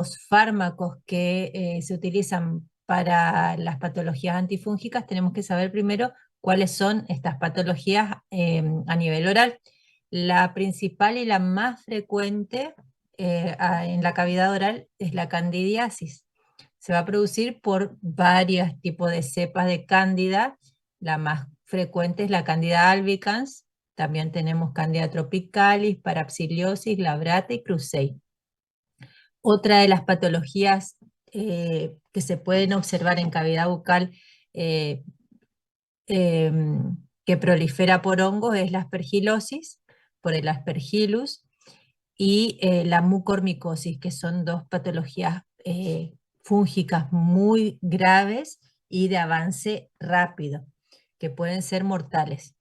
los fármacos que se utilizan para las patologías antifúngicas, tenemos que saber primero cuáles son estas patologías a nivel oral. La principal y la más frecuente en la cavidad oral es la candidiasis. Se va a producir por varios tipos de cepas de cándida. La más frecuente es la Candida albicans. También tenemos Candida tropicalis, Parapsiliosis, Labrata y Cruzei. Otra de las patologías que se pueden observar en cavidad bucal eh, que prolifera por hongos es la aspergilosis, por el aspergillus, y la mucormicosis, que son dos patologías fúngicas muy graves y de avance rápido, que pueden ser mortales.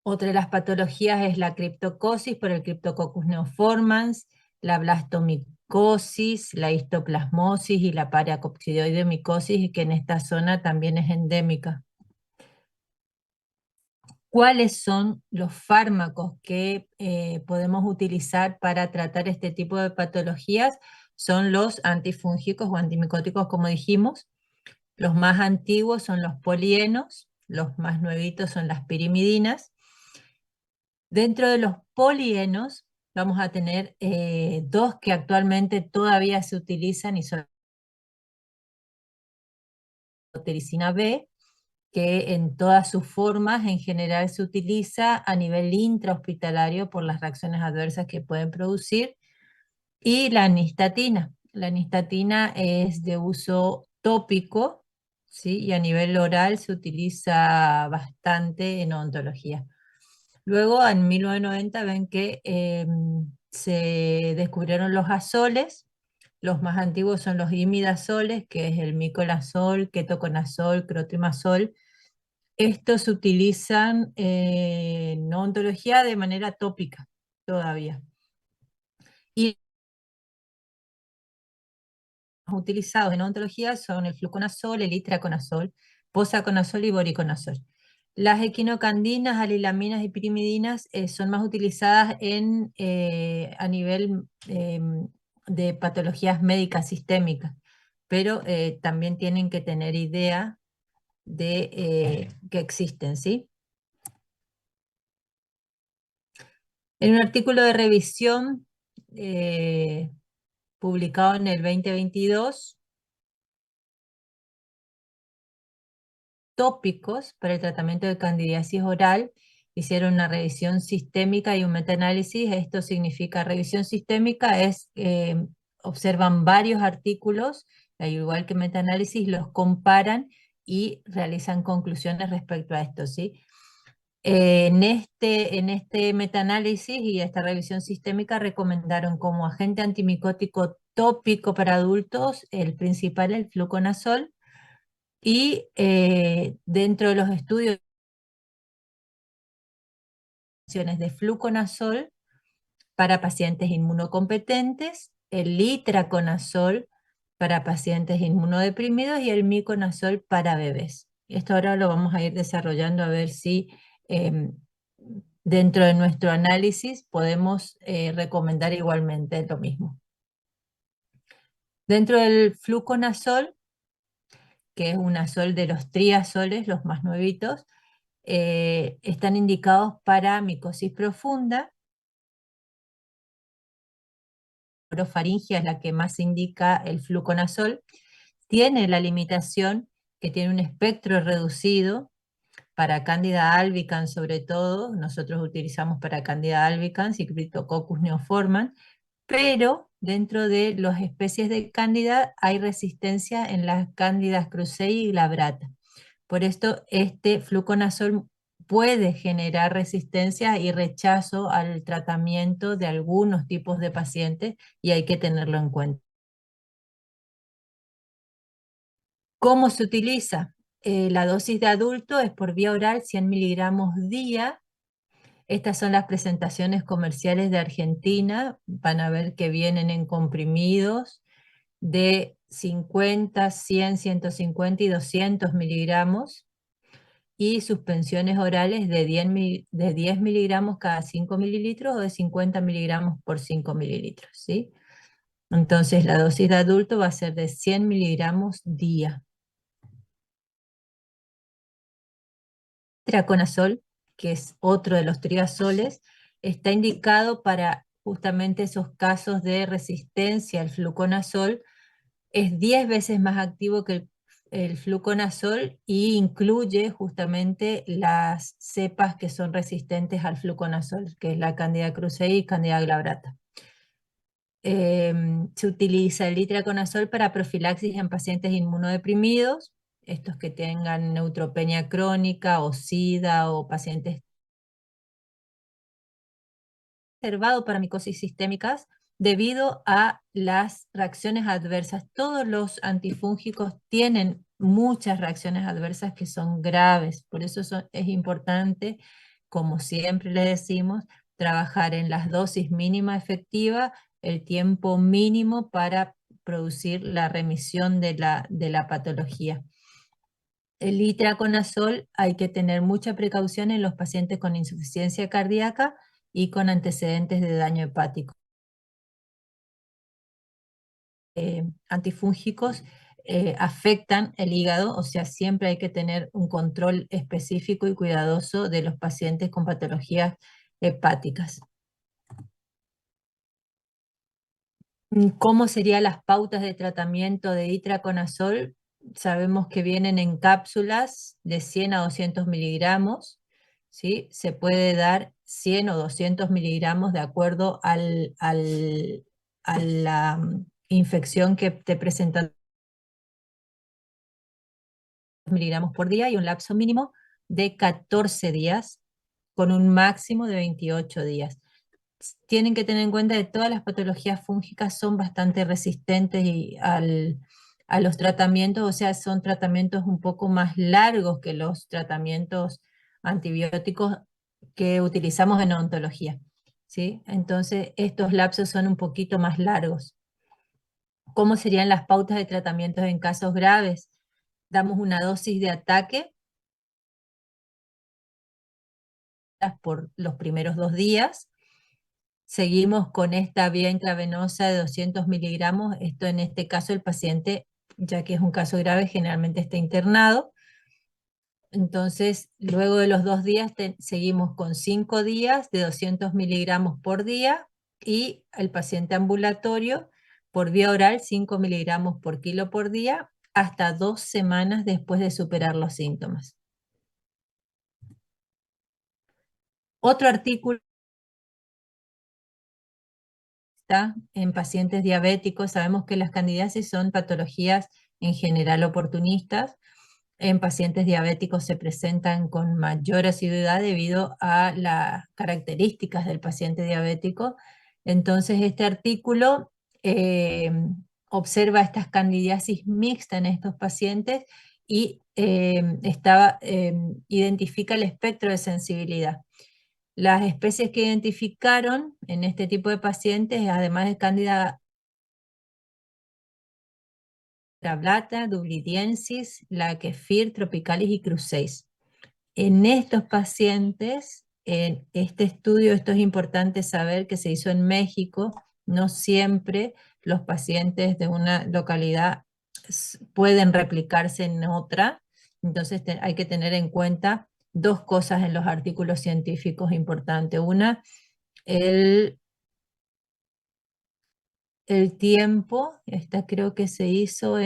Otra de las patologías es la criptocosis por el Cryptococcus neoformans, la blastomicosis, la histoplasmosis y la paracoccidioidemicosis, que en esta zona también es endémica. ¿Cuáles son los fármacos que podemos utilizar para tratar este tipo de patologías? Son los antifúngicos o antimicóticos, como dijimos. Los más antiguos son los polienos, los más nuevitos son las pirimidinas. Dentro de los polienos vamos a tener dos que actualmente todavía se utilizan y son la tericina B, que en todas sus formas en general se utiliza a nivel intrahospitalario por las reacciones adversas que pueden producir, y la nistatina. La nistatina es de uso tópico, ¿sí? Y a nivel oral se utiliza bastante en odontología. Luego, en 1990, ven que se descubrieron los azoles. Los más antiguos son los imidazoles, que es el micolazol, ketoconazol, clotrimazol. Estos se utilizan en odontología de manera tópica todavía. Y los utilizados en odontología son el fluconazol, el itraconazol, posaconazol y boriconazol. Las equinocandinas, alilaminas y pirimidinas son más utilizadas a nivel de patologías médicas sistémicas, pero también tienen que tener idea de que existen, ¿sí? En un artículo de revisión publicado en el 2022, tópicos para el tratamiento de candidiasis oral, hicieron una revisión sistémica y un metaanálisis. Esto significa, revisión sistémica es, observan varios artículos, al igual que metaanálisis, los comparan y realizan conclusiones respecto a esto, ¿sí? En este metaanálisis y esta revisión sistémica recomendaron como agente antimicótico tópico para adultos, el principal, el fluconazol, y dentro de los estudios de fluconazol para pacientes inmunocompetentes, el itraconazol para pacientes inmunodeprimidos y el miconazol para bebés. Esto ahora lo vamos a ir desarrollando a ver si dentro de nuestro análisis podemos recomendar igualmente lo mismo. Dentro del fluconazol, que es un azol de los triazoles, los más nuevitos, están indicados para micosis profunda. La orofaringia es la que más indica el fluconazol. Tiene la limitación que tiene un espectro reducido para Candida albicans, sobre todo. Nosotros utilizamos para Candida albicans y Cryptococcus neoformans, pero dentro de las especies de Cándida hay resistencia en las Cándidas Cruzei y Glabrata. Por esto, este fluconazol puede generar resistencia y rechazo al tratamiento de algunos tipos de pacientes y hay que tenerlo en cuenta. ¿Cómo se utiliza? La dosis de adulto es por vía oral 100 miligramos día. Estas son las presentaciones comerciales de Argentina. Van a ver que vienen en comprimidos de 50, 100, 150 y 200 miligramos. y suspensiones orales de 10 miligramos cada 5 mililitros o de 50 miligramos por 5 mililitros, ¿sí? Entonces la dosis de adulto va a ser de 100 miligramos día. Itraconazol, que es otro de los triazoles, está indicado para justamente esos casos de resistencia al fluconazol. Es 10 veces más activo que el fluconazol y incluye justamente las cepas que son resistentes al fluconazol, que es la Candida krusei y Candida glabrata. Se utiliza el itraconazol para profilaxis en pacientes inmunodeprimidos, estos que tengan neutropenia crónica o SIDA o pacientes reservado para micosis sistémicas debido a las reacciones adversas. Todos los antifúngicos tienen muchas reacciones adversas que son graves, por eso es importante, como siempre le decimos, trabajar en las dosis mínima efectiva, el tiempo mínimo para producir la remisión de la patología. El itraconazol hay que tener mucha precaución en los pacientes con insuficiencia cardíaca y con antecedentes de daño hepático. Antifúngicos afectan el hígado, o sea, siempre hay que tener un control específico y cuidadoso de los pacientes con patologías hepáticas. ¿Cómo serían las pautas de tratamiento de itraconazol? Sabemos que vienen en cápsulas de 100 a 200 miligramos, ¿sí? Se puede dar 100 o 200 miligramos de acuerdo a la infección que te presenta miligramos por día y un lapso mínimo de 14 días con un máximo de 28 días. Tienen que tener en cuenta que todas las patologías fúngicas son bastante resistentes a los tratamientos, o sea, son tratamientos un poco más largos que los tratamientos antibióticos que utilizamos en odontología, ¿sí? Entonces, estos lapsos son un poquito más largos. ¿Cómo serían las pautas de tratamientos en casos graves? Damos una dosis de ataque por los primeros 2 días. Seguimos con esta vía intravenosa de 200 miligramos. Esto en este caso el paciente, ya que es un caso grave, generalmente está internado. Entonces, luego de los 2 días seguimos con 5 días de 200 miligramos por día y el paciente ambulatorio por vía oral 5 miligramos por kilo por día hasta 2 semanas después de superar los síntomas. Otro artículo está en pacientes diabéticos. Sabemos que las candidiasis son patologías en general oportunistas. En pacientes diabéticos se presentan con mayor asiduidad debido a las características del paciente diabético. Entonces, este artículo observa estas candidiasis mixtas en estos pacientes y identifica el espectro de sensibilidad. Las especies que identificaron en este tipo de pacientes, además de Candida glabrata, dublidiensis, la kefir, tropicalis y cruceis. En estos pacientes, en este estudio, esto es importante saber que se hizo en México, no siempre los pacientes de una localidad pueden replicarse en otra, entonces hay que tener en cuenta 2 cosas en los artículos científicos importantes. Una, el, el tiempo, esta creo que se hizo a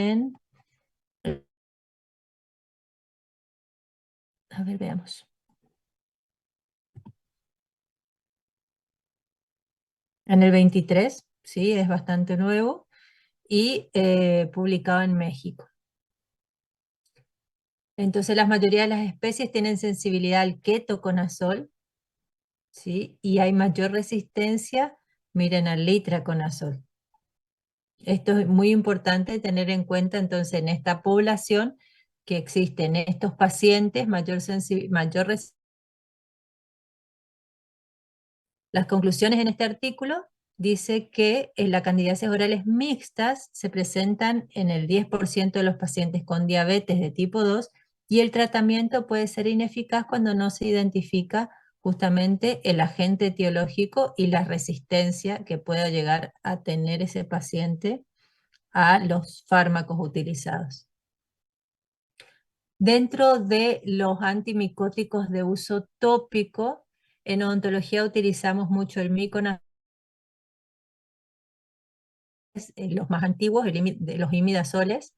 ver, veamos. En el 23, sí, es bastante nuevo, y publicado en México. Entonces la mayoría de las especies tienen sensibilidad al ketoconazol, ¿sí? Y hay mayor resistencia, miren, al itraconazol. Esto es muy importante tener en cuenta entonces en esta población que existen estos pacientes mayor resistencia. Las conclusiones en este artículo dice que las candidiasis orales mixtas se presentan en el 10% de los pacientes con diabetes de tipo 2 Y el tratamiento puede ser ineficaz cuando no se identifica justamente el agente etiológico y la resistencia que pueda llegar a tener ese paciente a los fármacos utilizados. Dentro de los antimicóticos de uso tópico, en odontología utilizamos mucho el Myconas, los más antiguos, de los imidazoles,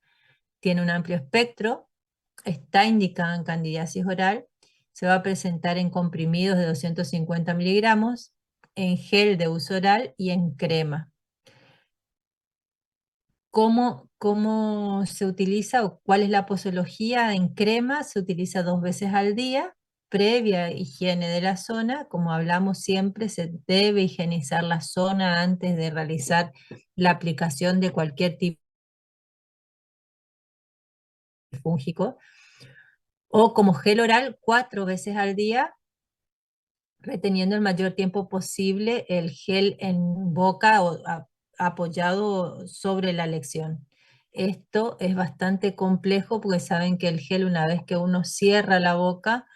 tiene un amplio espectro, está indicado en candidiasis oral, se va a presentar en comprimidos de 250 miligramos, en gel de uso oral y en crema. ¿Cómo se utiliza o cuál es la posología en crema? Se utiliza 2 veces al día, previa higiene de la zona. Como hablamos siempre, se debe higienizar la zona antes de realizar la aplicación de cualquier tipo de fúngico. O como gel oral 4 veces al día, reteniendo el mayor tiempo posible el gel en boca o apoyado sobre la lección. Esto es bastante complejo porque saben que el gel, una vez que uno cierra la boca,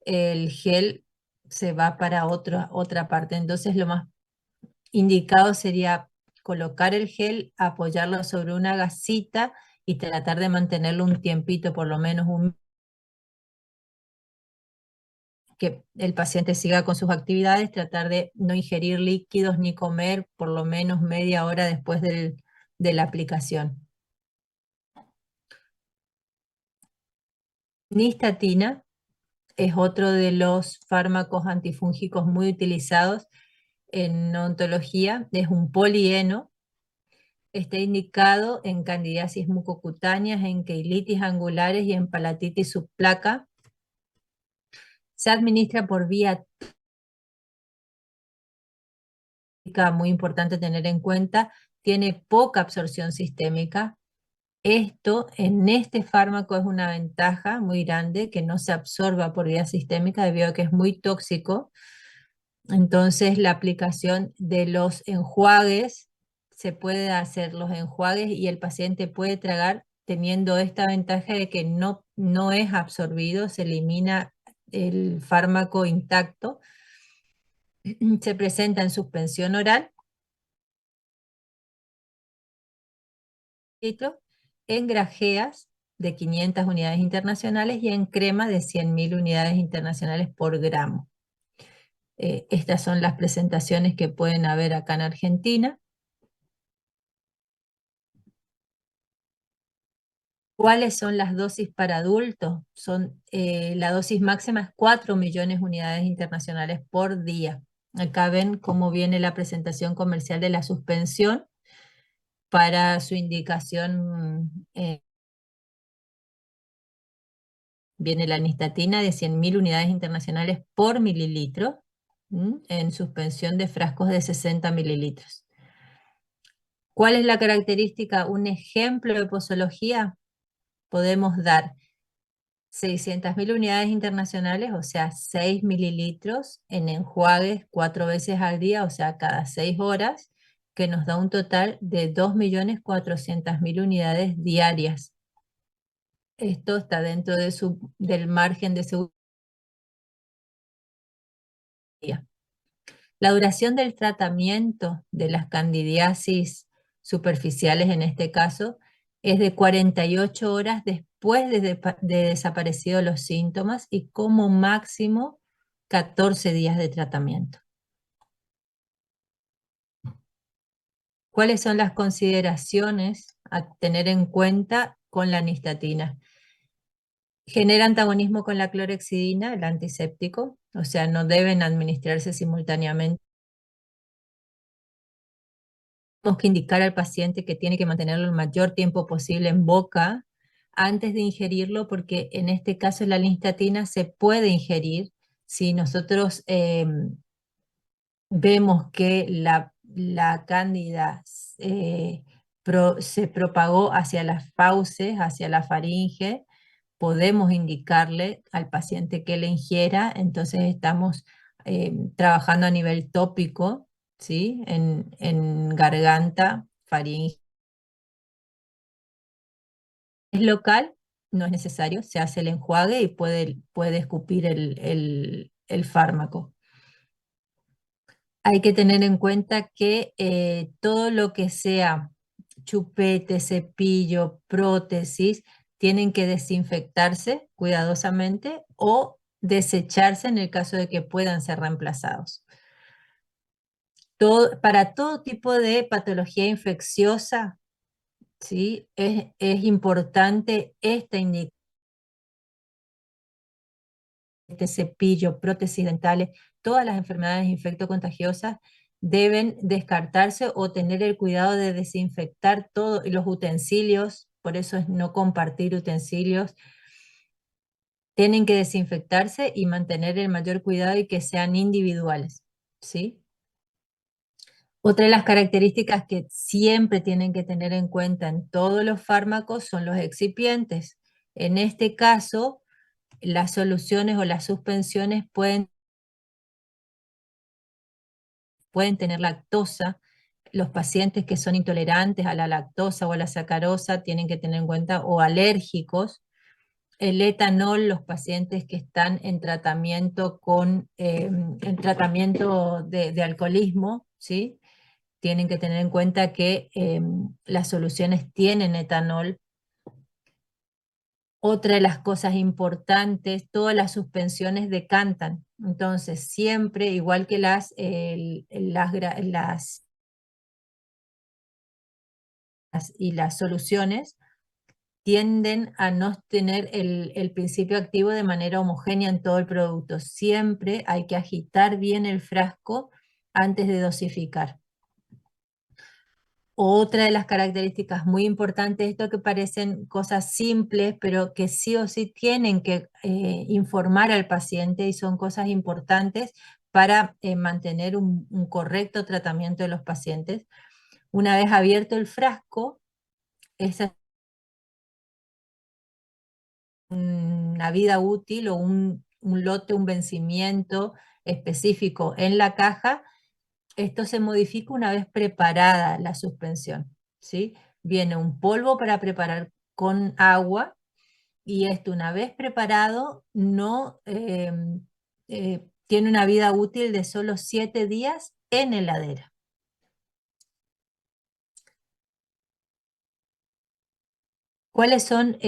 el gel se va para otra parte. Entonces lo más indicado sería colocar el gel, apoyarlo sobre una gasita y tratar de mantenerlo un tiempito, por lo menos que el paciente siga con sus actividades, tratar de no ingerir líquidos ni comer por lo menos media hora después de la aplicación. Nistatina es otro de los fármacos antifúngicos muy utilizados en odontología, es un polieno, está indicado en candidiasis mucocutáneas, en queilitis angulares y en palatitis subplaca. Se administra por vía tópica, muy importante tener en cuenta, tiene poca absorción sistémica. Esto en este fármaco es una ventaja muy grande, que no se absorba por vía sistémica debido a que es muy tóxico. Entonces la aplicación de los enjuagues, se puede hacer los enjuagues y el paciente puede tragar teniendo esta ventaja de que no es absorbido, se elimina el fármaco intacto. Se presenta en suspensión oral, en grajeas de 500 unidades internacionales y en crema de 100.000 unidades internacionales por gramo. Estas son las presentaciones que pueden haber acá en Argentina. ¿Cuáles son las dosis para adultos? La dosis máxima es 4 millones de unidades internacionales por día. Acá ven cómo viene la presentación comercial de la suspensión para su indicación. Viene la nistatina de 100.000 unidades internacionales por mililitro, en suspensión de frascos de 60 mililitros. ¿Cuál es la característica? Un ejemplo de posología, podemos dar 600.000 unidades internacionales, o sea, 6 mililitros en enjuagues 4 veces al día, o sea, cada 6 horas, que nos da un total de 2.400.000 unidades diarias. Esto está dentro del margen de seguridad. La duración del tratamiento de las candidiasis superficiales, en este caso, es de 48 horas después de desaparecidos los síntomas y como máximo 14 días de tratamiento. ¿Cuáles son las consideraciones a tener en cuenta con la nistatina? Genera antagonismo con la clorhexidina, el antiséptico, o sea, no deben administrarse simultáneamente. Tenemos que indicar al paciente que tiene que mantenerlo el mayor tiempo posible en boca antes de ingerirlo, porque en este caso la nistatina se puede ingerir si nosotros vemos que la cándida se propagó hacia las fauces, hacia la faringe. Podemos indicarle al paciente que le ingiera, entonces estamos trabajando a nivel tópico, ¿sí? En garganta, faringe. Es local, no es necesario, se hace el enjuague y puede escupir el fármaco. Hay que tener en cuenta que todo lo que sea chupete, cepillo, prótesis, tienen que desinfectarse cuidadosamente o desecharse en el caso de que puedan ser reemplazados. Para todo tipo de patología infecciosa, ¿sí? Es importante esta indicación, este cepillo, prótesis dentales, todas las enfermedades infectocontagiosas deben descartarse o tener el cuidado de desinfectar todos los utensilios, por eso es no compartir utensilios, tienen que desinfectarse y mantener el mayor cuidado y que sean individuales, ¿sí? Otra de las características que siempre tienen que tener en cuenta en todos los fármacos son los excipientes. En este caso, las soluciones o las suspensiones pueden tener lactosa. Los pacientes que son intolerantes a la lactosa o a la sacarosa tienen que tener en cuenta, o alérgicos. El etanol, los pacientes que están en tratamiento en tratamiento de alcoholismo, ¿sí? Tienen que tener en cuenta que las soluciones tienen etanol. Otra de las cosas importantes, todas las suspensiones decantan. Entonces, siempre, igual que las soluciones, tienden a no tener el principio activo de manera homogénea en todo el producto. Siempre hay que agitar bien el frasco antes de dosificar. Otra de las características muy importantes, esto que parecen cosas simples, pero que sí o sí tienen que informar al paciente y son cosas importantes para mantener un correcto tratamiento de los pacientes. Una vez abierto el frasco, esa una vida útil o un lote, un vencimiento específico en la caja, esto se modifica una vez preparada la suspensión, ¿sí? Viene un polvo para preparar con agua y esto una vez preparado no tiene una vida útil de solo 7 días en heladera. ¿Cuáles son,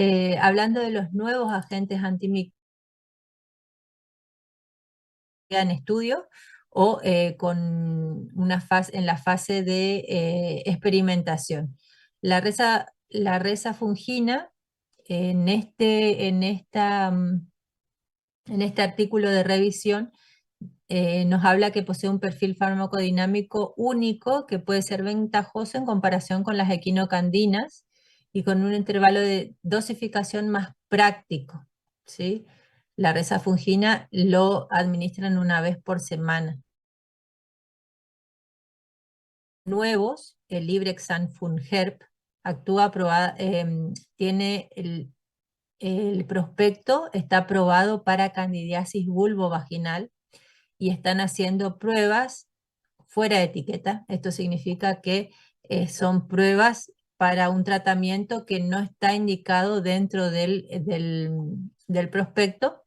hablando de los nuevos agentes antimicrobianos en estudio o en la fase de experimentación? La reza fungina en este artículo de revisión nos habla que posee un perfil farmacodinámico único que puede ser ventajoso en comparación con las equinocandinas y con un intervalo de dosificación más práctico, ¿sí? La resafungina lo administran una vez por semana. Nuevos, el Librexan Fungerp actúa tiene el prospecto, está aprobado para candidiasis vulvovaginal y están haciendo pruebas fuera de etiqueta. Esto significa que son pruebas para un tratamiento que no está indicado dentro del prospecto.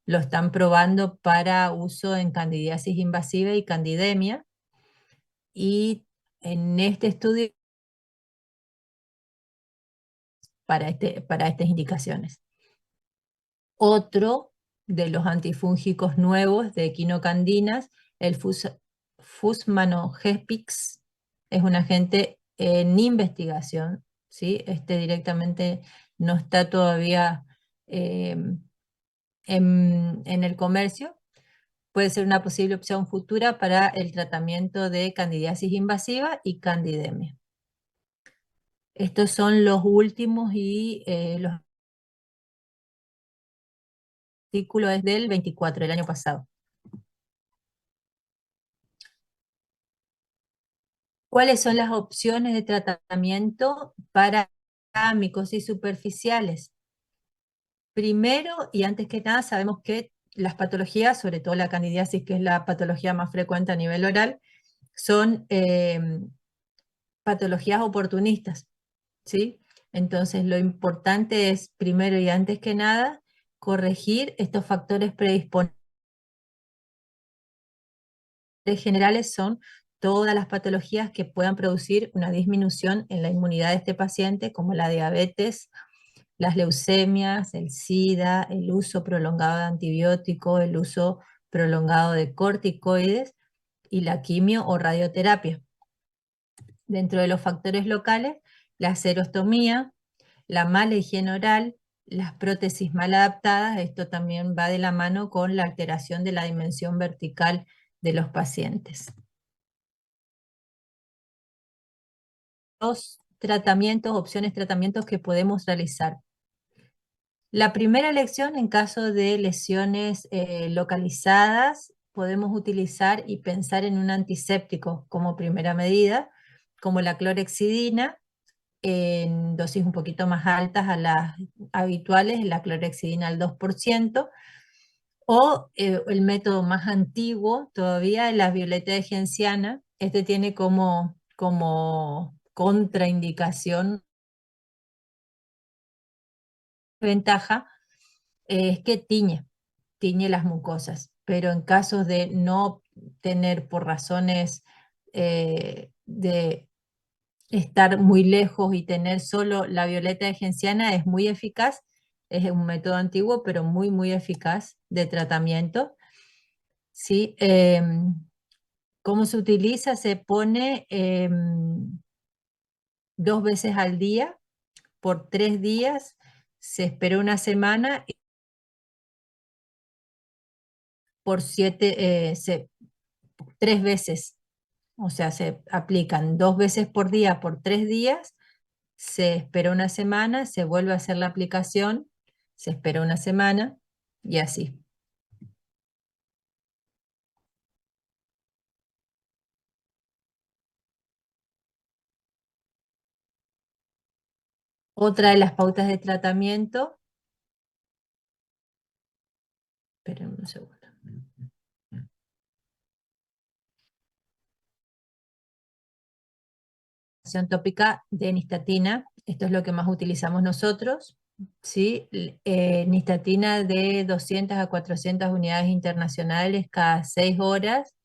Lo están probando para uso en candidiasis invasiva y candidemia. Y en este estudio, para estas indicaciones. Otro de los antifúngicos nuevos de equinocandinas, el Fusmanogepix, es un agente en investigación, ¿sí? Este directamente no está todavía eh, en el comercio. Puede ser una posible opción futura para el tratamiento de candidiasis invasiva y candidemia. Estos son los últimos y los artículos es del 24, del año pasado. ¿Cuáles son las opciones de tratamiento para micosis superficiales? Primero, y antes que nada, sabemos que las patologías, sobre todo la candidiasis, que es la patología más frecuente a nivel oral, son patologías oportunistas, ¿sí? Entonces, lo importante es, primero y antes que nada, corregir estos factores predisponentes generales son todas las patologías que puedan producir una disminución en la inmunidad de este paciente, como la diabetes, las leucemias, el SIDA, el uso prolongado de antibióticos, el uso prolongado de corticoides y la quimio o radioterapia. Dentro de los factores locales, la serostomía, la mala higiene oral, las prótesis mal adaptadas, esto también va de la mano con la alteración de la dimensión vertical de los pacientes. Dos tratamientos, opciones de tratamientos que podemos realizar. La primera elección, en caso de lesiones localizadas, podemos utilizar y pensar en un antiséptico como primera medida, como la clorexidina, en dosis un poquito más altas a las habituales, la clorexidina al 2%, o el método más antiguo todavía, la violeta de genciana. Este tiene como contraindicación, ventaja, es que tiñe las mucosas, pero en casos de no tener por razones de estar muy lejos y tener solo la violeta de genciana es muy eficaz, es un método antiguo, pero muy eficaz de tratamiento. ¿Sí? ¿Cómo se utiliza? Se pone 2 veces al día por 3 días, se espera una semana y por 3 veces. O sea, se aplican 2 veces por día por 3 días, se espera una semana, se vuelve a hacer la aplicación, se espera una semana y así. Otra de las pautas de tratamiento, esperen un segundo. Acción tópica de nistatina, esto es lo que más utilizamos nosotros, ¿sí? Nistatina de 200 a 400 unidades internacionales cada 6 horas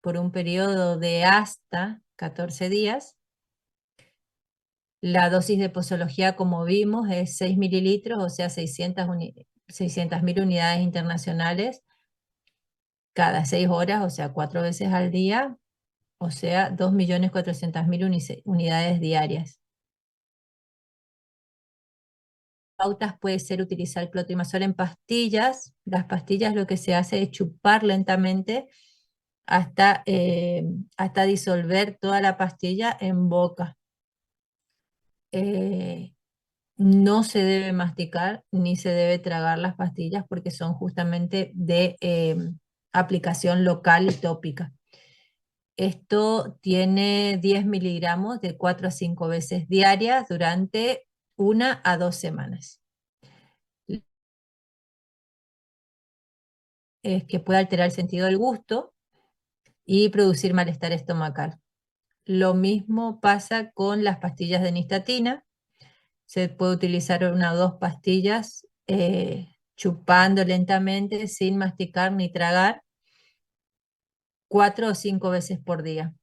por un periodo de hasta 14 días. La dosis de posología, como vimos, es 6 mililitros, o sea, 600.000 unidades internacionales cada 6 horas, o sea, 4 veces al día, o sea, 2.400.000 unidades diarias. Pautas puede ser utilizar clotrimazol en pastillas. Las pastillas lo que se hace es chupar lentamente hasta disolver toda la pastilla en boca. No se debe masticar ni se debe tragar las pastillas porque son justamente de aplicación local y tópica. Esto tiene 10 miligramos de 4 a 5 veces diarias durante 1 a 2 semanas. Es que puede alterar el sentido del gusto y producir malestar estomacal. Lo mismo pasa con las pastillas de nistatina. Se puede utilizar 1 o 2 pastillas chupando lentamente, sin masticar ni tragar, 4 o 5 veces por día.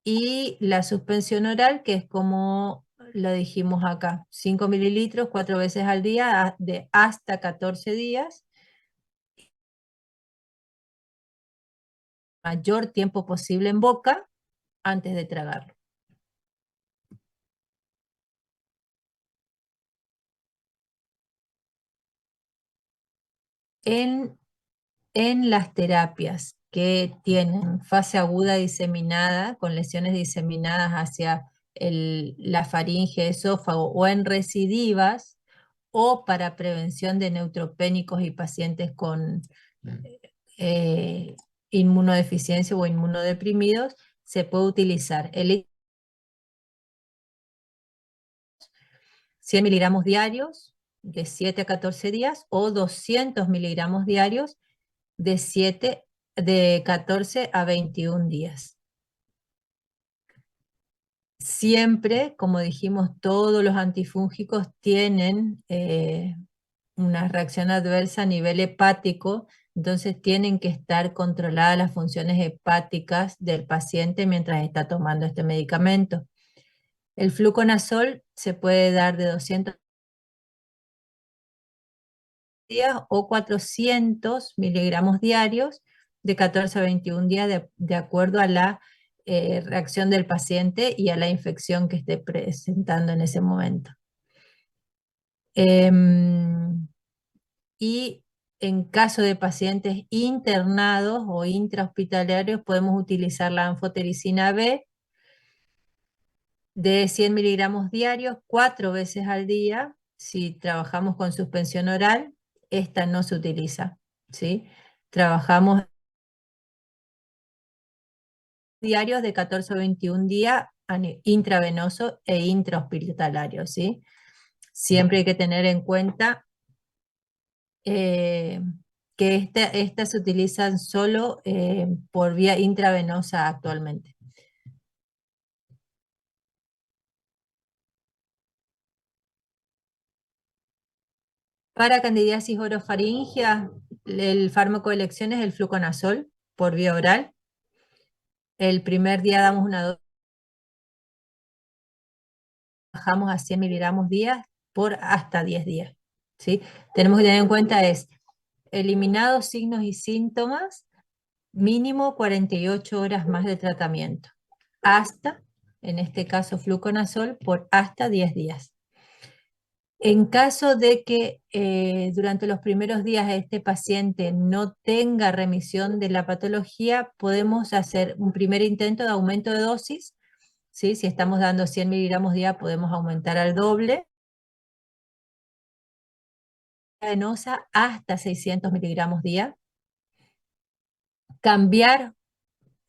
Y la suspensión oral, que es como lo dijimos acá, 5 mililitros 4 veces al día de hasta 14 días, mayor tiempo posible en boca antes de tragarlo. En, en las terapias que tienen fase aguda diseminada, con lesiones diseminadas hacia la faringe, esófago o en recidivas, o para prevención de neutropénicos y pacientes con eh, inmunodeficiencia o inmunodeprimidos, se puede utilizar el 100 miligramos diarios de 7 a 14 días o 200 miligramos diarios de 14 a 21 días. Siempre, como dijimos, todos los antifúngicos tienen una reacción adversa a nivel hepático, entonces tienen que estar controladas las funciones hepáticas del paciente mientras está tomando este medicamento. El fluconazol se puede dar de 200 días o 400 miligramos diarios de 14 a 21 días de acuerdo a la reacción del paciente y a la infección que esté presentando en ese momento. Y en caso de pacientes internados o intrahospitalarios podemos utilizar la anfotericina B de 100 miligramos diarios 4 veces al día. Si trabajamos con suspensión oral, esta no se utiliza, ¿sí? Trabajamos diarios de 14 a 21 días intravenoso e intrahospitalario, ¿sí? Siempre hay que tener en cuenta eh, que estas se utilizan solo por vía intravenosa actualmente. Para candidiasis orofaringia, el fármaco de elección es el fluconazol por vía oral. El primer día damos una dosis, bajamos a 100 miligramos día por hasta 10 días. ¿Sí? Tenemos que tener en cuenta es, eliminados signos y síntomas, mínimo 48 horas más de tratamiento, hasta, en este caso fluconazol, por hasta 10 días. En caso de que durante los primeros días este paciente no tenga remisión de la patología, podemos hacer un primer intento de aumento de dosis, ¿sí? Si estamos dando 100 miligramos día, podemos aumentar al doble, venosa hasta 600 miligramos día. Cambiar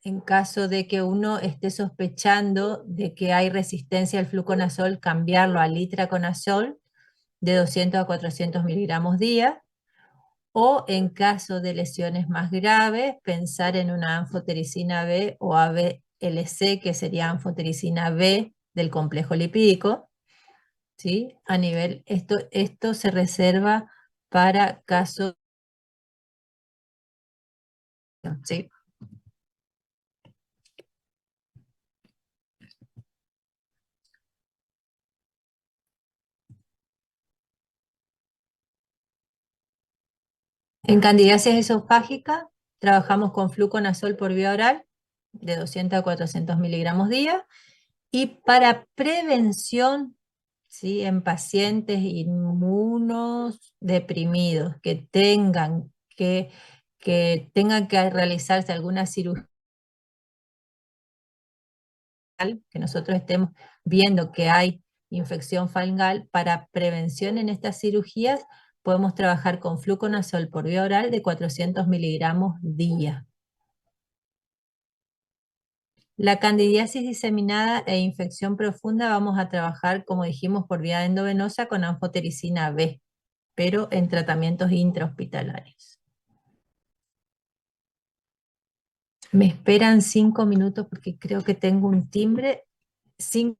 en caso de que uno esté sospechando de que hay resistencia al fluconazol, cambiarlo a litraconazol de 200 a 400 miligramos día. O en caso de lesiones más graves, pensar en una anfotericina B o ABLC, que sería anfotericina B del complejo lipídico, ¿sí? A nivel, esto se reserva para casos, ¿sí? En candidiasis esofágica, trabajamos con fluconazol por vía oral, de 200 a 400 miligramos día, y para prevención, ¿sí? En pacientes inmunos deprimidos que tengan que realizarse alguna cirugía, que nosotros estemos viendo que hay infección fungal, para prevención en estas cirugías, podemos trabajar con fluconazol por vía oral de 400 miligramos día. La candidiasis diseminada e infección profunda vamos a trabajar, como dijimos, por vía endovenosa con anfotericina B, pero en tratamientos intrahospitalarios. Me esperan 5 minutos porque creo que tengo un timbre. 5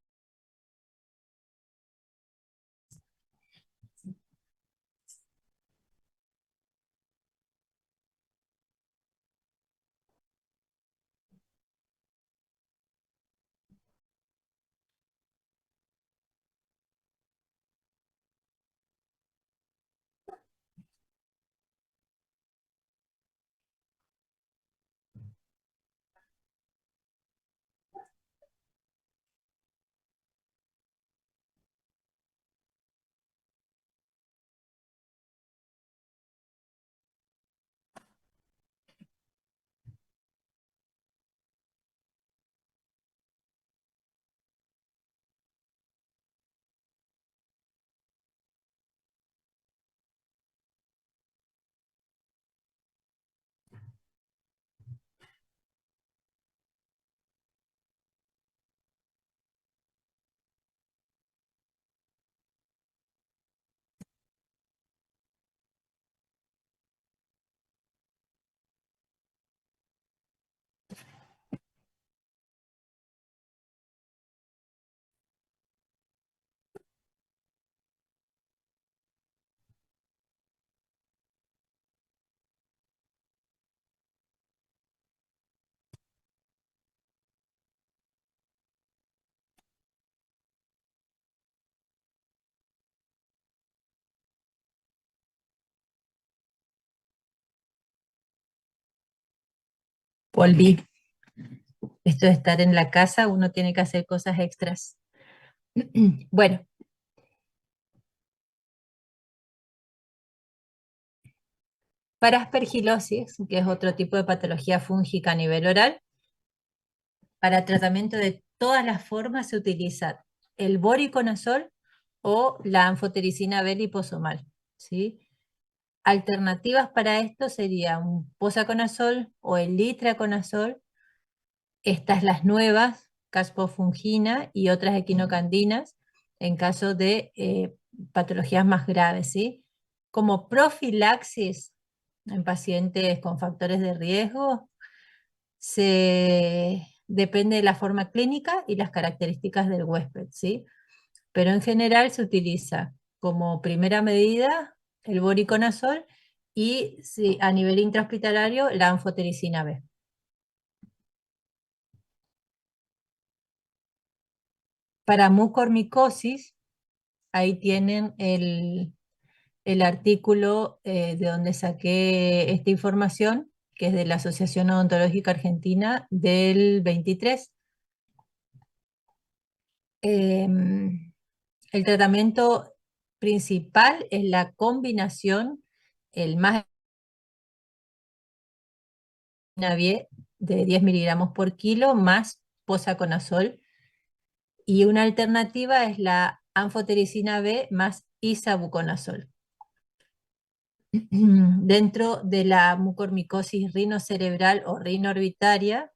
Volví. Esto de estar en la casa, uno tiene que hacer cosas extras. Bueno, para aspergilosis, que es otro tipo de patología fúngica a nivel oral, para tratamiento de todas las formas se utiliza el voriconazol o la anfotericina B liposomal, ¿sí? Alternativas para esto serían un posaconazol o el litraconazol, estas las nuevas, caspofungina y otras equinocandinas, en caso de patologías más graves, ¿sí? Como profilaxis en pacientes con factores de riesgo, depende de la forma clínica y las características del huésped, ¿sí? Pero en general se utiliza como primera medida el voriconazol y a nivel intrahospitalario la anfotericina B. Para mucormicosis, ahí tienen el artículo de donde saqué esta información, que es de la Asociación Odontológica Argentina del 23. El tratamiento principal es la combinación, el más de 10 miligramos por kilo más posaconazol, y una alternativa es la anfotericina B más isavuconazol. Dentro de la mucormicosis rinocerebral o rinoorbitaria,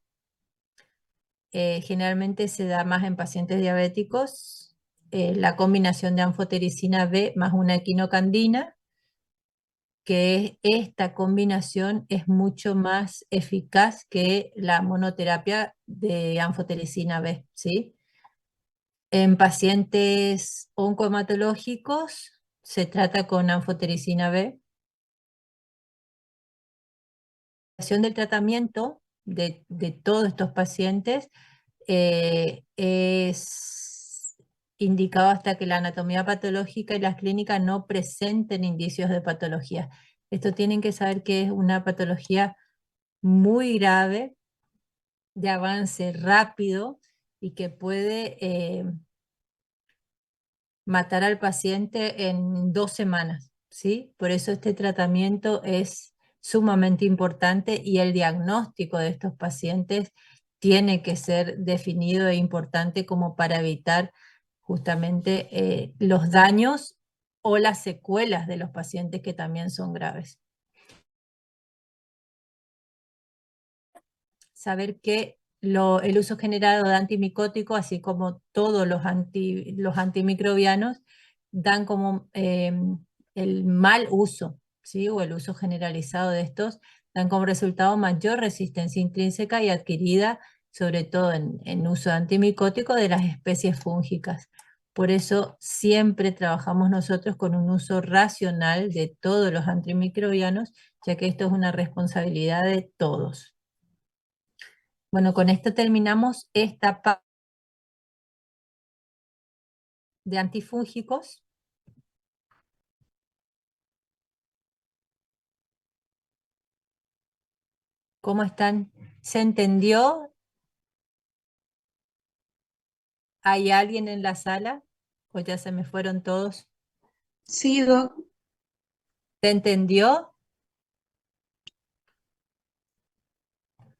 generalmente se da más en pacientes diabéticos, la combinación de anfotericina B más una equinocandina, que esta combinación es mucho más eficaz que la monoterapia de anfotericina B, ¿sí? En pacientes oncohematológicos se trata con anfotericina B. La duración del tratamiento de todos estos pacientes es indicado hasta que la anatomía patológica y las clínicas no presenten indicios de patología. Esto tienen que saber que es una patología muy grave, de avance rápido y que puede matar al paciente en 2 semanas, ¿sí? Por eso este tratamiento es sumamente importante y el diagnóstico de estos pacientes tiene que ser definido e importante como para evitar justamente los daños o las secuelas de los pacientes que también son graves. Saber que el uso generado de antimicóticos, así como todos los antimicrobianos, dan como el mal uso, ¿sí? O el uso generalizado de estos, dan como resultado mayor resistencia intrínseca y adquirida, sobre todo en uso de antimicóticos de las especies fúngicas. Por eso siempre trabajamos nosotros con un uso racional de todos los antimicrobianos, ya que esto es una responsabilidad de todos. Bueno, con esto terminamos esta parte de antifúngicos. ¿Cómo están? ¿Se entendió? ¿Hay alguien en la sala? ¿O ya se me fueron todos? Sí, Doc. ¿Se entendió?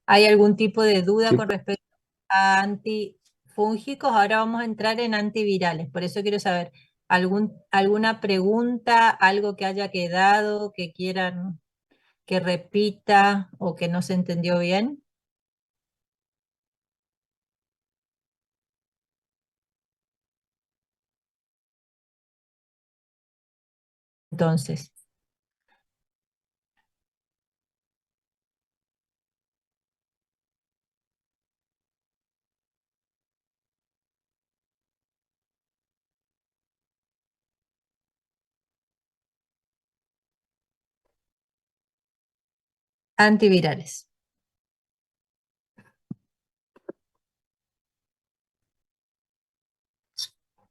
¿Hay algún tipo de duda Sí, con respecto a antifúngicos? Ahora vamos a entrar en antivirales. Por eso quiero saber, ¿alguna pregunta, algo que haya quedado, que quieran que repita o que no se entendió bien? Entonces, antivirales.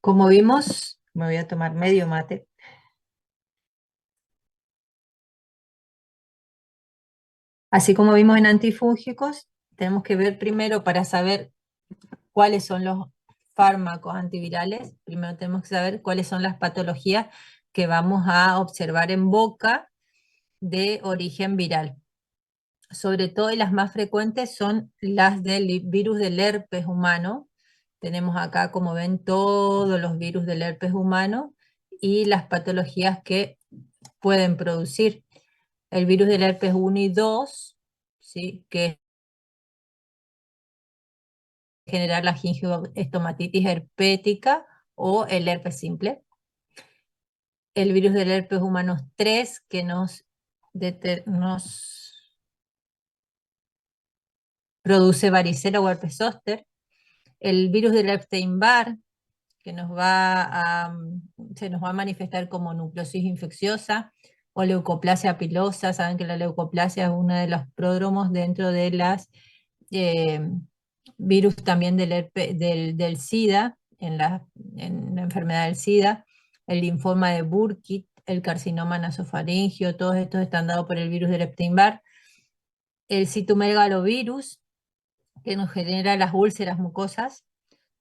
Como vimos, me voy a tomar medio mate. Así como vimos en antifúngicos, tenemos que ver primero para saber cuáles son los fármacos antivirales, primero tenemos que saber cuáles son las patologías que vamos a observar en boca de origen viral. Sobre todo, y las más frecuentes son las del virus del herpes humano. Tenemos acá, como ven, todos los virus del herpes humano y las patologías que pueden producir. El virus del herpes 1 y 2, ¿sí? Que generar la gingivaestomatitis herpética o el herpes simple. El virus del herpes humano 3, que nos produce varicela o herpes zóster. El virus del Epstein-Barr, que se nos va a manifestar como nucleosis infecciosa o leucoplasia pilosa. Saben que la leucoplasia es uno de los pródromos dentro de las virus también del SIDA, en la enfermedad del SIDA, el linfoma de Burkitt, el carcinoma nasofaringio, todos estos están dados por el virus del Epstein-Barr. El citomegalovirus, que nos genera las úlceras mucosas,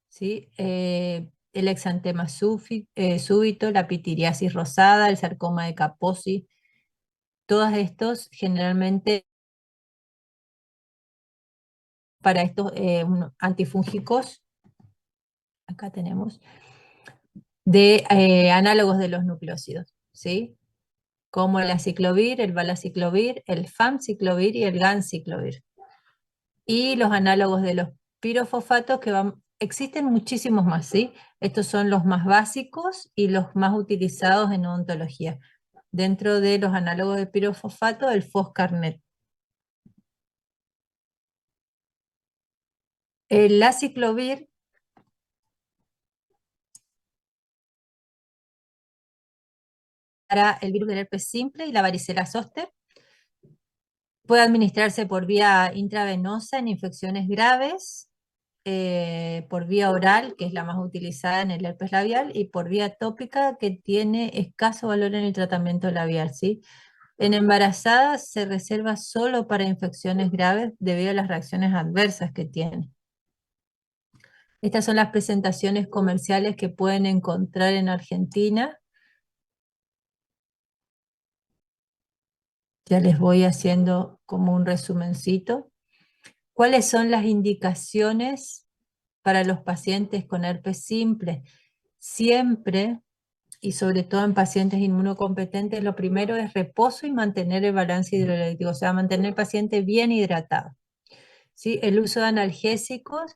¿sí? El exantema súbito, la pitiriasis rosada, el sarcoma de Kaposi, todos estos generalmente para estos antifúngicos, acá tenemos, de análogos de los nucleócidos, ¿sí? Como el aciclovir, el valaciclovir, el famciclovir y el ganciclovir. Y los análogos de los pirofosfatos existen muchísimos más, ¿sí? Estos son los más básicos y los más utilizados en odontología. Dentro de los análogos de pirofosfato, el foscarnet. El aciclovir para el virus del herpes simple y la varicela zóster. Puede administrarse por vía intravenosa en infecciones graves, por vía oral, que es la más utilizada en el herpes labial, y por vía tópica, que tiene escaso valor en el tratamiento labial, ¿sí? En embarazadas se reserva solo para infecciones graves debido a las reacciones adversas que tiene. Estas son las presentaciones comerciales que pueden encontrar en Argentina. Ya les voy haciendo como un resumencito. ¿Cuáles son las indicaciones para los pacientes con herpes simple? Siempre, y sobre todo en pacientes inmunocompetentes, lo primero es reposo y mantener el balance hidrolítico, o sea, mantener el paciente bien hidratado. ¿Sí? El uso de analgésicos,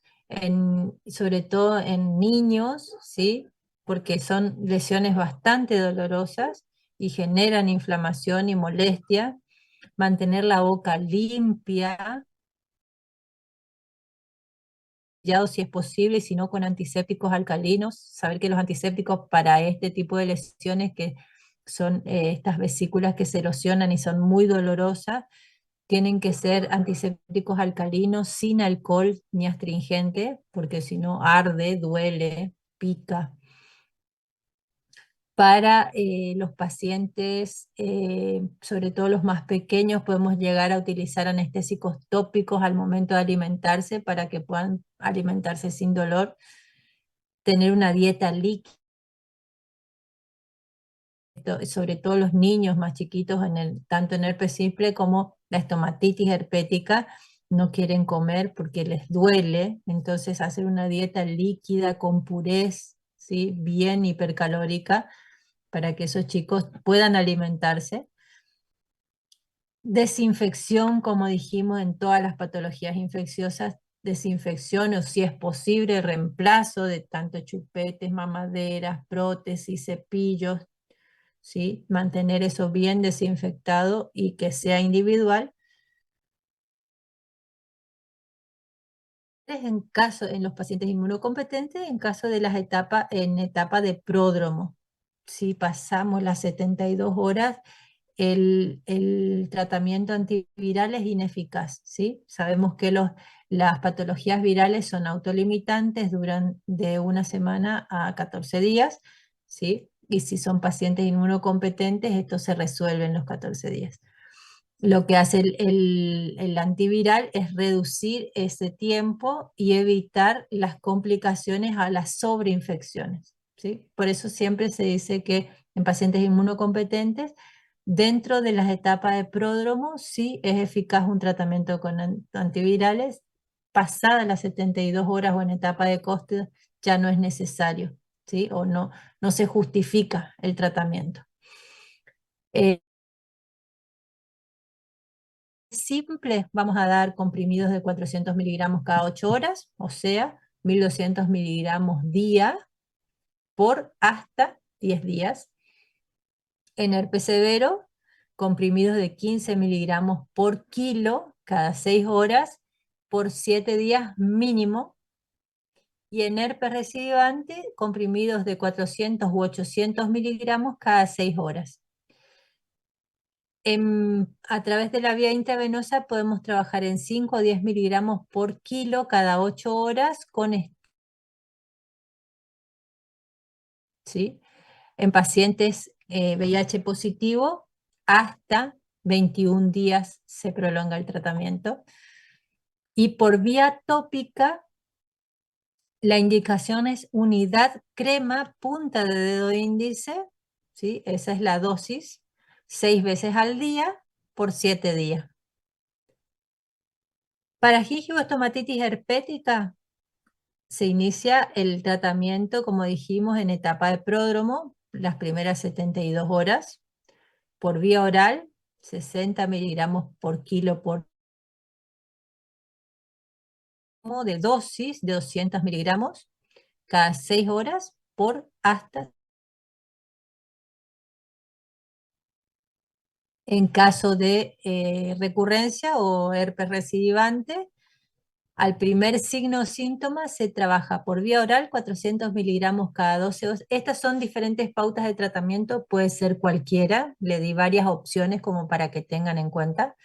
sobre todo en niños, ¿sí? Porque son lesiones bastante dolorosas y generan inflamación y molestia. Mantener la boca limpia, si es posible, y si no con antisépticos alcalinos. Saber que los antisépticos para este tipo de lesiones, que son estas vesículas que se erosionan y son muy dolorosas, tienen que ser antisépticos alcalinos sin alcohol ni astringente, porque si no arde, duele, pica. Para los pacientes, sobre todo los más pequeños, podemos llegar a utilizar anestésicos tópicos al momento de alimentarse para que puedan alimentarse sin dolor. Tener una dieta líquida, sobre todo los niños más chiquitos, tanto en herpes simple como la estomatitis herpética, no quieren comer porque les duele, entonces hacer una dieta líquida con purés, ¿sí? Bien hipercalórica, para que esos chicos puedan alimentarse. Desinfección, como dijimos, en todas las patologías infecciosas, desinfección o, si es posible, reemplazo de tanto chupetes, mamaderas, prótesis, cepillos, ¿sí? Mantener eso bien desinfectado y que sea individual. En los pacientes inmunocompetentes, en caso de en etapa de pródromo. Si pasamos las 72 horas, el tratamiento antiviral es ineficaz, ¿sí? Sabemos que las patologías virales son autolimitantes, duran de 1 semana a 14 días, ¿sí? Y si son pacientes inmunocompetentes, esto se resuelve en los 14 días. Lo que hace el antiviral es reducir ese tiempo y evitar las complicaciones a las sobreinfecciones, ¿sí? Por eso siempre se dice que en pacientes inmunocompetentes, dentro de las etapas de pródromo, sí es eficaz un tratamiento con antivirales. Pasadas las 72 horas o en etapa de coste ya no es necesario, ¿sí? O no se justifica el tratamiento. Simple, vamos a dar comprimidos de 400 miligramos cada 8 horas, o sea, 1200 miligramos día por hasta 10 días. En herpes severo, comprimidos de 15 miligramos por kilo cada 6 horas por 7 días mínimo. Y en herpes recidivante, comprimidos de 400 u 800 miligramos cada 6 horas. A través de la vía intravenosa podemos trabajar en 5 o 10 miligramos por kilo cada 8 horas ¿sí? En pacientes VIH positivo hasta 21 días se prolonga el tratamiento. Y por vía tópica, la indicación es unidad crema punta de dedo índice, ¿sí? Esa es la dosis, 6 veces al día por 7 días. Para gingivostomatitis herpética se inicia el tratamiento, como dijimos, en etapa de pródromo, las primeras 72 horas, por vía oral, 60 miligramos por kilo por de dosis de 200 miligramos cada 6 horas por hasta. En caso de recurrencia o herpes recidivante, al primer signo o síntoma se trabaja por vía oral 400 miligramos cada 12 horas. Estas son diferentes pautas de tratamiento, puede ser cualquiera, le di varias opciones como para que tengan en cuenta.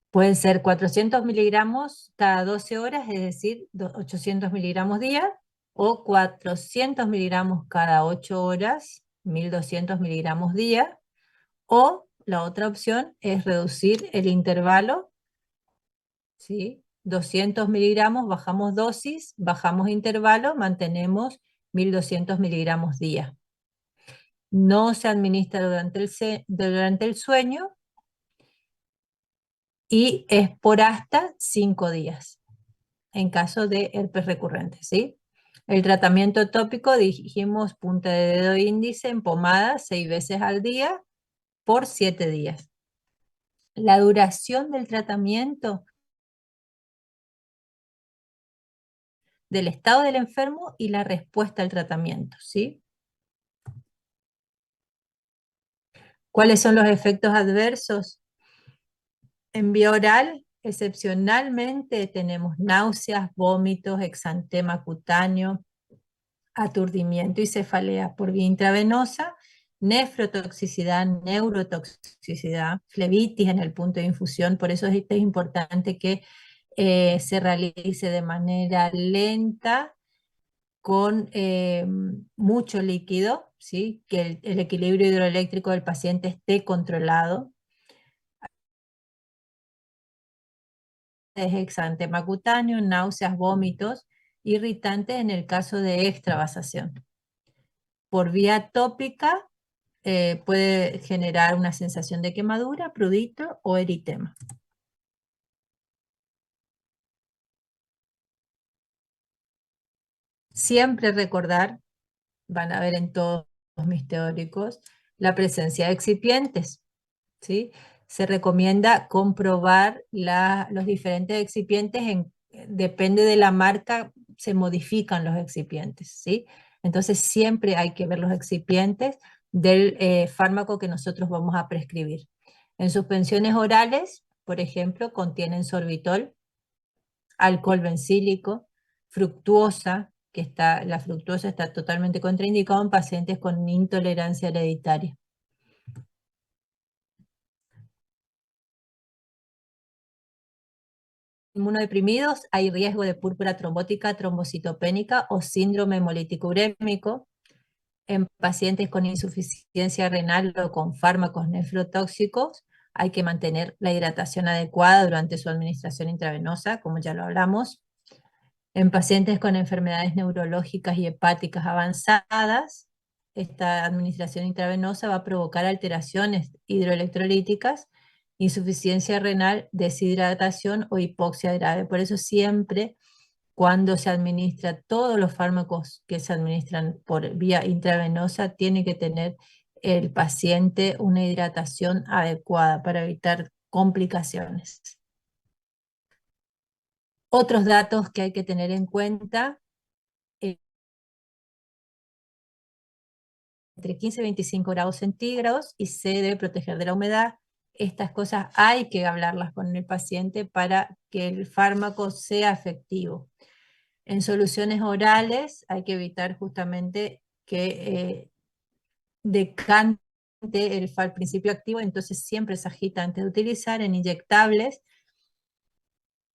Pueden ser 400 miligramos cada 12 horas, es decir, 800 miligramos día, o 400 miligramos cada 8 horas, 1200 miligramos día, o la otra opción es reducir el intervalo, ¿sí? 200 miligramos, bajamos dosis, bajamos intervalo, mantenemos 1200 miligramos día. No se administra durante el sueño y es por hasta 5 días, en caso de herpes recurrente, ¿sí? El tratamiento tópico, dijimos punta de dedo índice en pomada 6 veces al día por 7 días. La duración del tratamiento del estado del enfermo y la respuesta al tratamiento, ¿sí? ¿Cuáles son los efectos adversos? En vía oral, excepcionalmente tenemos náuseas, vómitos, exantema cutáneo, aturdimiento y cefalea. Por vía intravenosa, nefrotoxicidad, neurotoxicidad, flebitis en el punto de infusión. Por eso es importante que se realice de manera lenta, con mucho líquido, ¿sí? Que el equilibrio hidroeléctrico del paciente esté controlado. Es exantema cutáneo, náuseas, vómitos, irritantes en el caso de extravasación. Por vía tópica puede generar una sensación de quemadura, prurito o eritema. Siempre recordar, van a ver en todos mis teóricos, la presencia de excipientes, ¿sí? Se recomienda comprobar los diferentes excipientes, depende de la marca, se modifican los excipientes, ¿sí? Entonces siempre hay que ver los excipientes del fármaco que nosotros vamos a prescribir. En suspensiones orales, por ejemplo, contienen sorbitol, alcohol bencílico, fructuosa, la fructuosa está totalmente contraindicada en pacientes con intolerancia hereditaria. Inmunodeprimidos, hay riesgo de púrpura trombótica, trombocitopénica o síndrome hemolítico urémico. En pacientes con insuficiencia renal o con fármacos nefrotóxicos hay que mantener la hidratación adecuada durante su administración intravenosa, como ya lo hablamos. En pacientes con enfermedades neurológicas y hepáticas avanzadas, esta administración intravenosa va a provocar alteraciones hidroelectrolíticas, insuficiencia renal, deshidratación o hipoxia grave. Por eso siempre cuando se administra todos los fármacos que se administran por vía intravenosa, tiene que tener el paciente una hidratación adecuada para evitar complicaciones. Otros datos que hay que tener en cuenta, entre 15 y 25 grados centígrados, y se debe proteger de la humedad. Estas cosas hay que hablarlas con el paciente para que el fármaco sea efectivo. En soluciones orales hay que evitar justamente que decante el principio activo, entonces siempre se agita antes de utilizar. En inyectables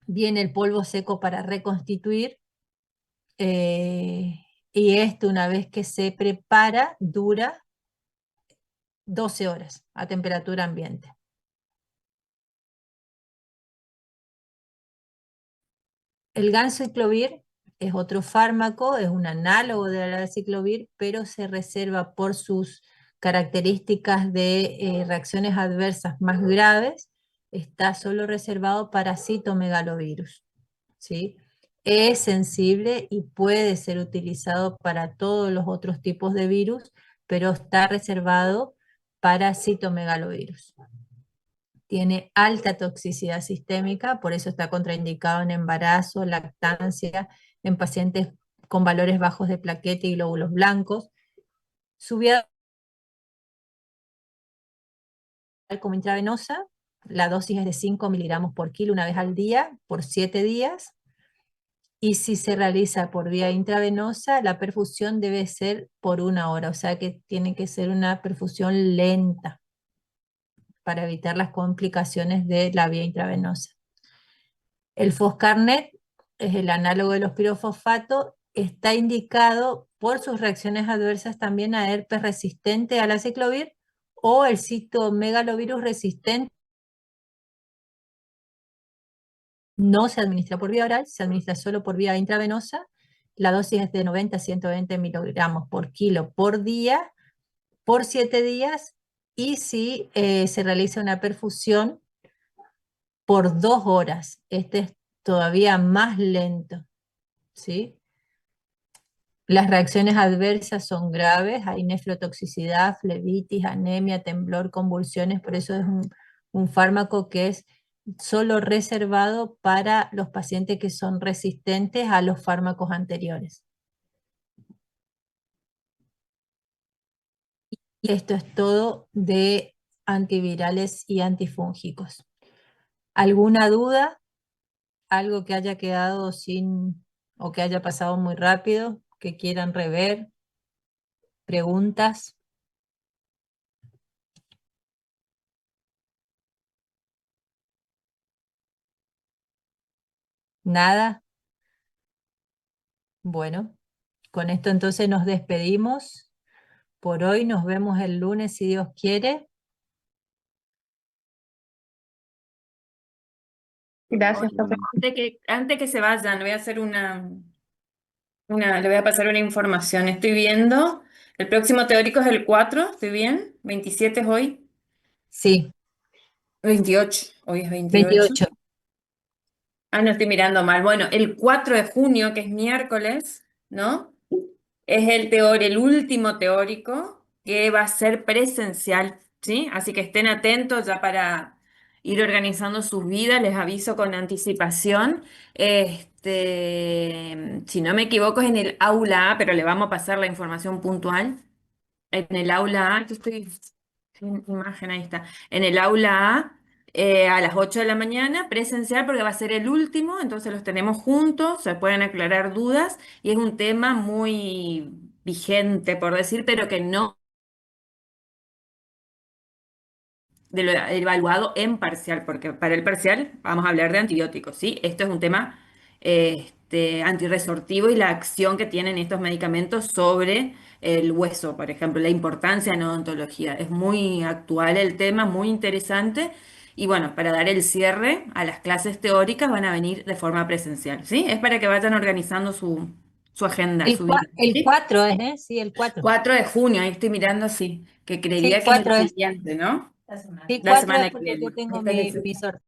viene el polvo seco para reconstituir, y esto una vez que se prepara dura 12 horas a temperatura ambiente. El ganciclovir es otro fármaco, es un análogo del aciclovir, pero se reserva por sus características de reacciones adversas más graves, está solo reservado para citomegalovirus, ¿sí? Es sensible y puede ser utilizado para todos los otros tipos de virus, pero está reservado para citomegalovirus. Tiene alta toxicidad sistémica, por eso está contraindicado en embarazo, lactancia, en pacientes con valores bajos de plaqueta y glóbulos blancos. Su vía como intravenosa, la dosis es de 5 miligramos por kilo una vez al día por 7 días. Y si se realiza por vía intravenosa, la perfusión debe ser por 1 hora, o sea que tiene que ser una perfusión lenta para evitar las complicaciones de la vía intravenosa. El Foscarnet es el análogo de los pirofosfatos, está indicado por sus reacciones adversas también a herpes resistente al aciclovir o el citomegalovirus resistente. No se administra por vía oral, se administra solo por vía intravenosa. La dosis es de 90 a 120 miligramos por kilo por día, por 7 días, y si se realiza una perfusión por 2 horas. Este es todavía más lento, ¿sí? Las reacciones adversas son graves, hay nefrotoxicidad, flebitis, anemia, temblor, convulsiones, por eso es un fármaco que es solo reservado para los pacientes que son resistentes a los fármacos anteriores. Y esto es todo de antivirales y antifúngicos. ¿Alguna duda? ¿Algo que haya quedado sin o que haya pasado muy rápido, que quieran rever? ¿Preguntas? ¿Nada? Bueno, con esto entonces nos despedimos. Por hoy nos vemos el lunes si Dios quiere. Gracias, Oye, profe. antes que se vayan, le voy a hacer le voy a pasar una información. Estoy viendo, el próximo teórico es el 4, ¿estoy bien? 27 es hoy, Sí, 28, hoy es 28. 28. Ah, no estoy mirando mal. Bueno, el 4 de junio, que es miércoles, ¿no? Es el último teórico que va a ser presencial, ¿sí? Así que estén atentos ya para ir organizando sus vidas, les aviso con anticipación. Si no me equivoco, es en el aula A, pero le vamos a pasar la información puntual. En el aula A, yo estoy sin imagen, ahí está. En el aula A, a las 8 de la mañana, presencial, porque va a ser el último, entonces los tenemos juntos, se pueden aclarar dudas, y es un tema muy vigente, por decir, pero que no de lo evaluado en parcial, porque para el parcial vamos a hablar de antibióticos, ¿sí? Esto es un tema antirresortivo y la acción que tienen estos medicamentos sobre el hueso, por ejemplo, la importancia en odontología. Es muy actual el tema, muy interesante. Y bueno, para dar el cierre a las clases teóricas van a venir de forma presencial, ¿sí? Es para que vayan organizando su agenda, su vida. El ¿Sí? 4 es, ¿eh? Sí, el 4. 4 de junio, ahí estoy mirando, sí, que Sí, creería que es el 4 es. siguiente, ¿no? Sí, La 4 es semana que porque viene. yo tengo Esta es la mi sorteo.